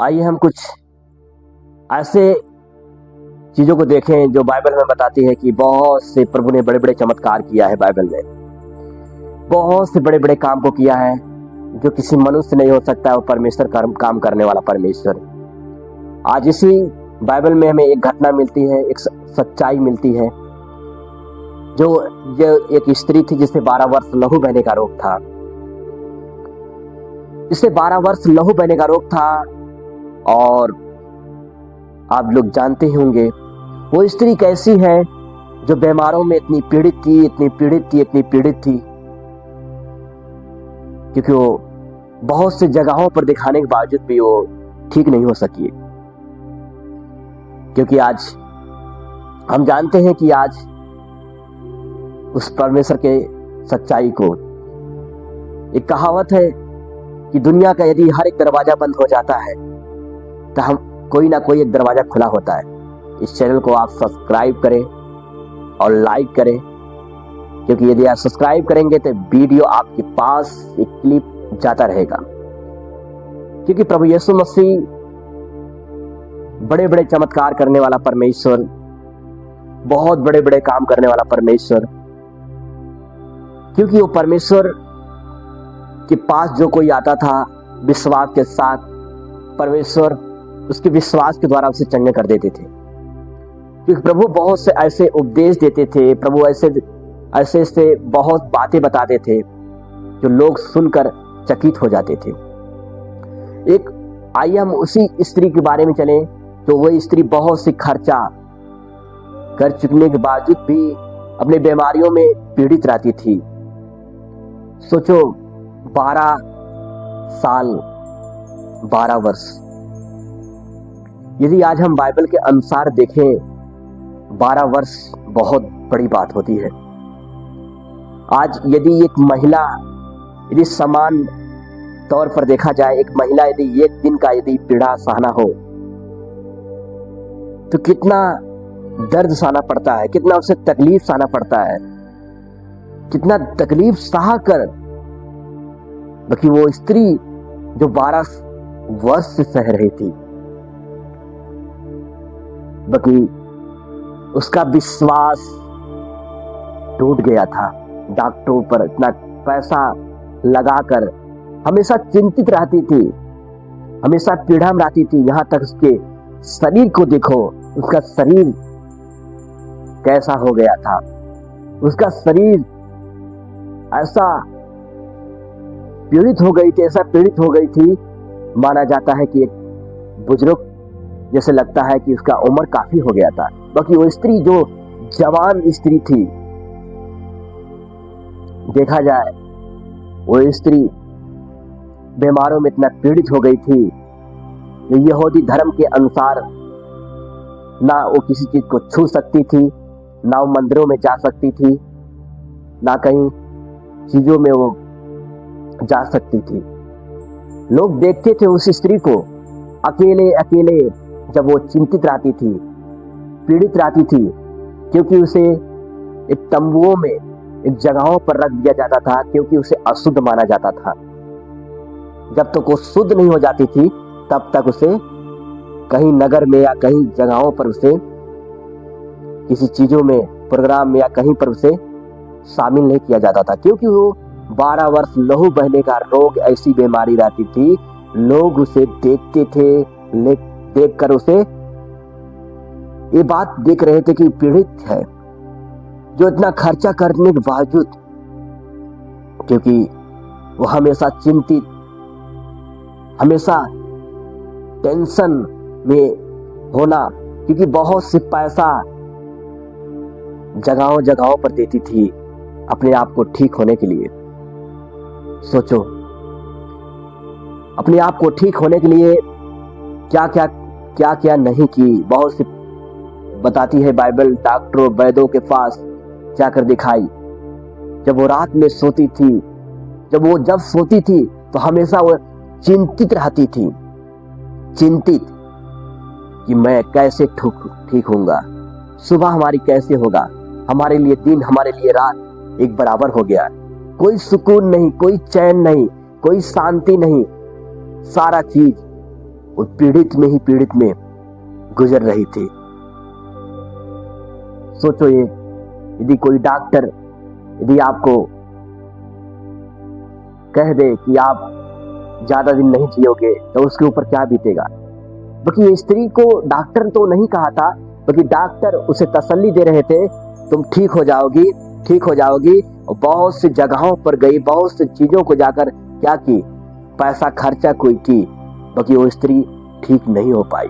आइए हम कुछ ऐसे चीजों को देखें जो बाइबल में बताती है कि बहुत से प्रभु ने बड़े बड़े चमत्कार किया है। बाइबल में बहुत से बड़े बड़े काम को किया है जो किसी मनुष्य नहीं हो सकता है। वो परमेश्वर काम करने वाला परमेश्वर। आज इसी बाइबल में हमें एक घटना मिलती है, एक सच्चाई मिलती है। जो एक स्त्री थी जिसे 12 वर्ष लहू बहने का रोग था। इसे 12 वर्ष लहू बहने का रोग था और आप लोग जानते ही होंगे वो स्त्री कैसी है जो बीमारों में इतनी पीड़ित थी, क्योंकि वो बहुत से जगहों पर दिखाने के बावजूद भी वो ठीक नहीं हो सकी। क्योंकि आज हम जानते हैं कि आज उस परमेश्वर के सच्चाई को, एक कहावत है कि दुनिया का यदि हर एक दरवाजा बंद हो जाता है तो हम कोई ना कोई एक दरवाजा खुला होता है। इस चैनल को आप सब्सक्राइब करें और लाइक करें, क्योंकि यदि आप सब्सक्राइब करेंगे तो वीडियो आपके पास एक क्लिप जाता रहेगा। क्योंकि प्रभु यीशु मसीह बड़े बड़े चमत्कार करने वाला परमेश्वर, बहुत बड़े बड़े काम करने वाला परमेश्वर, क्योंकि वो परमेश्वर के पास जो कोई आता था विश्वास के साथ, परमेश्वर उसके विश्वास के द्वारा उसे चंगे कर देते थे। क्योंकि प्रभु बहुत से ऐसे उपदेश देते थे, प्रभु ऐसे बहुत बातें बताते थे जो लोग सुनकर चकित हो जाते थे। आइए हम उसी स्त्री के बारे में चलें। तो वह स्त्री बहुत सी खर्चा कर चुकने के बावजूद भी अपनी बीमारियों में पीड़ित रहती थी। सोचो 12 साल 12 वर्ष। यदि आज हम बाइबल के अनुसार देखें 12 वर्ष बहुत बड़ी बात होती है। आज यदि एक महिला, यदि समान तौर पर देखा जाए, एक महिला यदि एक दिन का यदि पीड़ा सहना हो तो कितना दर्द सहना पड़ता है, कितना उसे तकलीफ सहना पड़ता है, कितना तकलीफ सहा कर। बाकी वो स्त्री जो 12 वर्ष से सह रही थी, बाकी उसका विश्वास टूट गया था। डॉक्टरों पर इतना पैसा लगाकर हमेशा चिंतित रहती थी, हमेशा पीड़ा में रहती थी। यहां तक उसके शरीर को देखो, उसका शरीर कैसा हो गया था। उसका शरीर ऐसा पीड़ित हो गई थी, ऐसा पीड़ित हो गई थी, माना जाता है कि एक बुजुर्ग जैसे लगता है कि उसका उम्र काफी हो गया था। बाकी वो स्त्री जो जवान स्त्री थी, देखा जाए वो स्त्री बीमारों में इतना पीड़ित हो गई थी कि यहूदी धर्म के अनुसार ना वो किसी चीज को छू सकती थी, ना वो मंदिरों में जा सकती थी, ना कहीं चीजों में वो जा सकती थी। लोग देखते थे उस स्त्री को अकेले अकेले, जब वो चिंतित रहती थी, पीड़ित रहती थी, क्योंकि उसे एक तंबुओं में, एक जगहों पर रख दिया जाता था, क्योंकि उसे अशुद्ध माना जाता था। जब तक वो शुद्ध नहीं हो जाती थी तब तक उसे कहीं नगर में या कहीं जगहों पर उसे किसी चीजों में, प्रोग्राम में या कहीं पर उसे शामिल नहीं किया जाता था। क्योंकि वो 12 वर्ष लहू बहने का रोग, ऐसी बीमारी रहती थी, लोग उसे देखते थे, देखकर उसे ये बात देख रहे थे कि पीड़ित है, जो इतना खर्चा करने के बावजूद, क्योंकि वो हमेशा चिंतित, हमेशा टेंशन में होना, क्योंकि बहुत से पैसा जगहों पर देती थी अपने आप को ठीक होने के लिए। सोचो अपने आप को ठीक होने के लिए क्या क्या नहीं की। बहुत सी बताती है बाइबल, डॉक्टरों वैद्यों के पास जाकर दिखाई। जब वो रात में सोती थी, जब सोती थी तो हमेशा वो चिंतित रहती थी, चिंतित कि मैं कैसे ठीक होऊंगा, सुबह हमारी कैसे होगा, हमारे लिए दिन, हमारे लिए रात एक बराबर हो गया। कोई सुकून नहीं, कोई चैन नहीं, कोई शांति नहीं, सारा चीज वो पीड़ित में ही पीड़ित में गुजर रही थी। सोचो, ये यदि कोई डॉक्टर यदि आपको कह दे कि आप ज्यादा दिन नहीं जियोगे तो उसके ऊपर क्या बीतेगा। बल्कि ये स्त्री को डॉक्टर तो नहीं कहा था, बल्कि डॉक्टर उसे तसल्ली दे रहे थे, तुम ठीक हो जाओगी, ठीक हो जाओगी। और बहुत सी जगहों पर गई, बहुत सी चीजों को जाकर क्या की, पैसा खर्चा कोई की, बल्कि वो स्त्री ठीक नहीं हो पाई।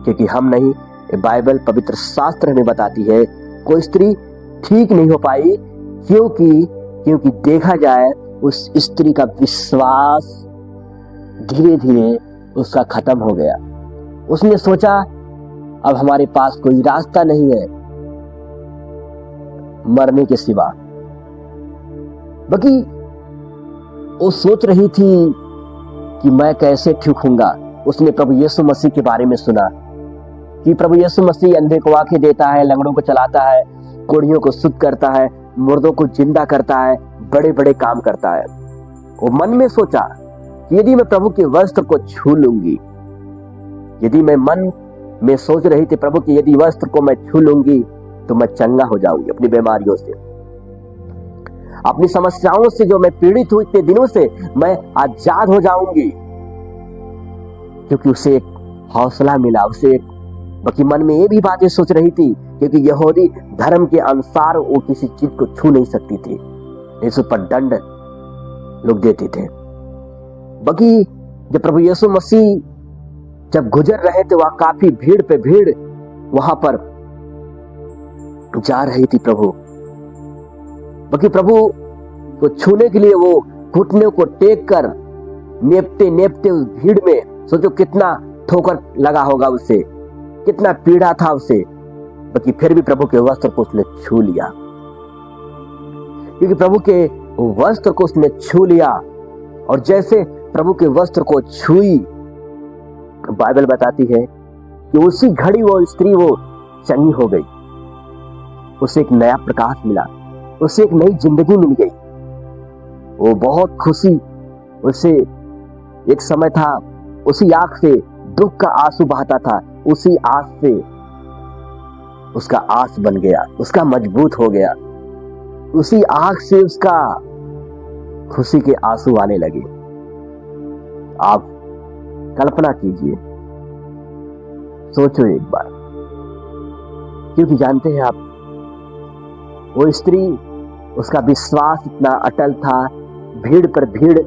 क्योंकि हम नहीं, बाइबल पवित्र शास्त्र हमें बताती है कोई स्त्री ठीक नहीं हो पाई। क्योंकि देखा जाए उस स्त्री का विश्वास धीरे धीरे उसका खत्म हो गया। उसने सोचा अब हमारे पास कोई रास्ता नहीं है मरने के सिवा। बल्कि वो सोच रही थी कि मैं कैसे ठीक होऊंगा। उसने प्रभु यीशु मसीह के बारे में सुना कि प्रभु यीशु मसीह अंधे को आंखें देता है, लंगड़ों को चलाता है, कोढ़ियों को शुद्ध करता है, मुर्दों को जिंदा करता है, बड़े बड़े काम करता है। वो मन में सोचा कि यदि मैं प्रभु के वस्त्र को छू लूंगी, यदि मैं मन में सोच रही थी प्रभु की यदि वस्त्र को मैं छू लूंगी तो मैं चंगा हो जाऊंगी अपनी बीमारियों से, अपनी समस्याओं से जो मैं पीड़ित हूं इतने दिनों से, मैं आजाद हो जाऊंगी। क्योंकि उसे एक हौसला मिला, उसे एक, बाकी मन में ये भी बातें सोच रही थी क्योंकि यहूदी धर्म के अनुसार वो किसी चीज को छू नहीं सकती थी, यीशु पर दंड लोग देते थे। बाकी जब प्रभु यीशु मसीह जब गुजर रहे थे, वहां काफी भीड़ पे भीड़ वहां पर जा रही थी प्रभु। बाकी प्रभु को छूने के लिए वो घुटनों को टेक कर नेपते नेपते उस भीड़ में, सोचो कितना ठोकर लगा होगा उसे, कितना पीड़ा था उसे, बाकी फिर भी प्रभु के वस्त्र को उसने छू लिया। क्योंकि प्रभु के वस्त्र को उसने छू लिया और जैसे प्रभु के वस्त्र को छुई, बाइबल बताती है कि उसी घड़ी वो स्त्री वो चंगी हो गई। उसे एक नया प्रकाश मिला, उसे एक नई जिंदगी मिल गई। वो बहुत खुशी, उसे एक समय था उसी आंख से दुख का आंसू बहता था, उसी आंख से उसका आंस बन गया, उसका मजबूत हो गया, उसी आंख से उसका खुशी के आंसू आने लगे। आप कल्पना कीजिए, सोचो एक बार। क्योंकि जानते हैं आप, वो स्त्री, उसका विश्वास इतना अटल था, भीड़ पर भीड़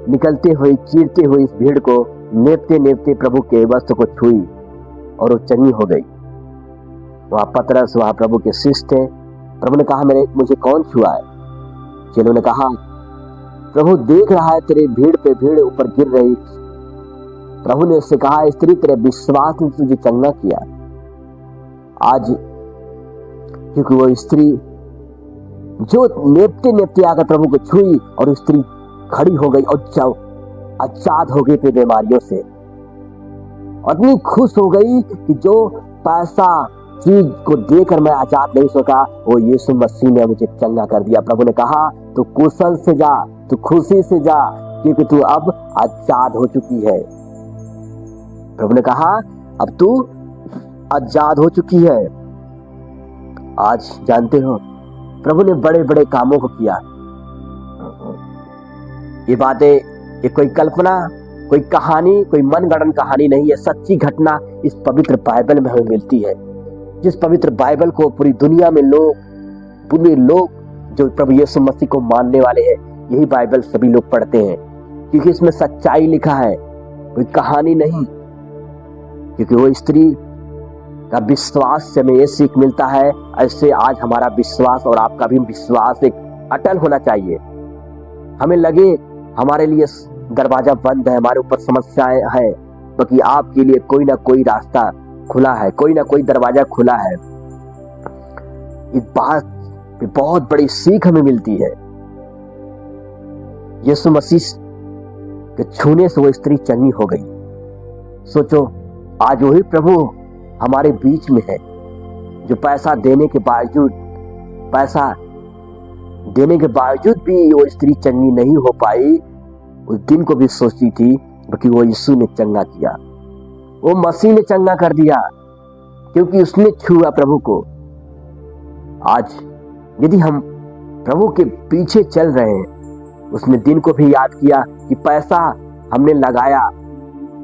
निकलते हुए चीरते हुए इस भीड़ को नेपते नेपते प्रभु के वस्त्र को छुई और वो चंगी हो गई। वहां पतरस, वहां प्रभु के शिष्य थे। प्रभु ने कहा मुझे कौन छुआ है? चेलों ने कहा प्रभु देख रहा है तेरे भीड़ पे भीड़ ऊपर गिर रही। प्रभु ने उससे कहा स्त्री तेरे विश्वास ने तुझे चंगा किया। आज क्योंकि वो स्त्री जो नेपते नेपते आकर प्रभु को छुई और स्त्री खड़ी हो गई और आजाद हो गई अपनी बीमारियों से, और इतनी खुश हो गई कि जो पैसा चीज को देकर मैं आजाद नहीं सका, वो यीशु मसीह ने मुझे चंगा कर दिया। प्रभु ने कहा तू कुशल से जा, तू खुशी से जा, क्योंकि तू अब आजाद हो चुकी है। प्रभु ने कहा अब तू आजाद हो चुकी है। आज जानते हो प्रभु ने बड़े बड़े कामों को किया। ये बातें, ये कोई कल्पना, कोई कहानी, कोई मनगढ़ंत कहानी नहीं है, सच्ची घटना इस पवित्र बाइबल में हमें मिलती है। जिस पवित्र बाइबल को पूरी दुनिया में पूरे लोग जो प्रभु यीशु मसीह को मानने वाले हैं, यही बाइबल सभी लोग पढ़ते हैं, क्योंकि इसमें सच्चाई लिखा है, कोई कहानी नहीं। क्योंकि वो स्त्री का विश्वास से हमें ये सीख मिलता है, ऐसे आज हमारा विश्वास और आपका भी विश्वास एक अटल होना चाहिए। हमें लगे हमारे लिए दरवाजा बंद है, हमारे ऊपर समस्याएं हैं, बाकी आपके लिए कोई ना कोई रास्ता खुला है, कोई ना कोई दरवाजा खुला है। इस बात पे बहुत बड़ी सीख हमें मिलती है। यीशु मसीह के छूने से वो स्त्री चंगी हो गई। सोचो आज वही प्रभु हमारे बीच में है, जो पैसा देने के बावजूद भी वो स्त्री चंगी नहीं हो पाई। उस दिन को भी सोचती थी बल्कि वो यीशु ने चंगा किया, वो मसीह ने चंगा कर दिया, क्योंकि उसने छुआ प्रभु को। आज यदि हम प्रभु के पीछे चल रहे हैं, उसने दिन को भी याद किया कि पैसा हमने लगाया,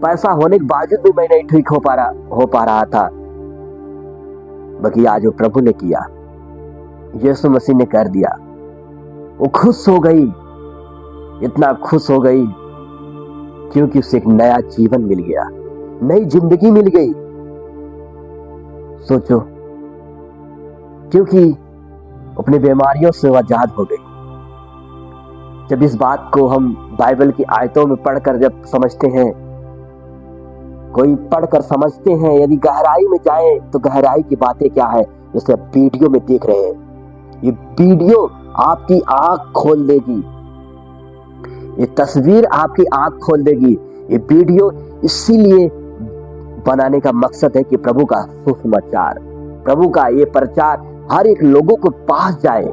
पैसा होने के बावजूद भी मैं नहीं ठीक हो पा रहा था, बल्कि आज वो प्रभु ने किया, यीशु मसीह ने कर दिया। वो खुश हो गई, इतना खुश हो गई क्योंकि उसे एक नया जीवन मिल गया, नई जिंदगी मिल गई। सोचो, क्योंकि अपनी बीमारियों से वो आजाद हो गई। जब इस बात को हम बाइबल की आयतों में पढ़कर जब समझते हैं, कोई पढ़कर समझते हैं, यदि गहराई में जाए तो गहराई की बातें क्या है, जैसे आप वीडियो में देख रहे हैं, ये वीडियो आपकी आंख खोल देगी, ये तस्वीर आपकी आंख खोल देगी। ये वीडियो इसीलिए बनाने का मकसद है कि प्रभु का सुसमाचार, प्रभु का ये प्रचार हर एक लोगों को पास जाए।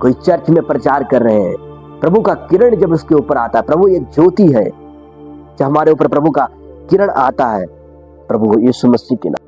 कोई चर्च में प्रचार कर रहे हैं, प्रभु का किरण जब उसके ऊपर आता है, प्रभु एक ज्योति है, जब हमारे ऊपर प्रभु का किरण आता है, प्रभु यीशु मसीह के नाम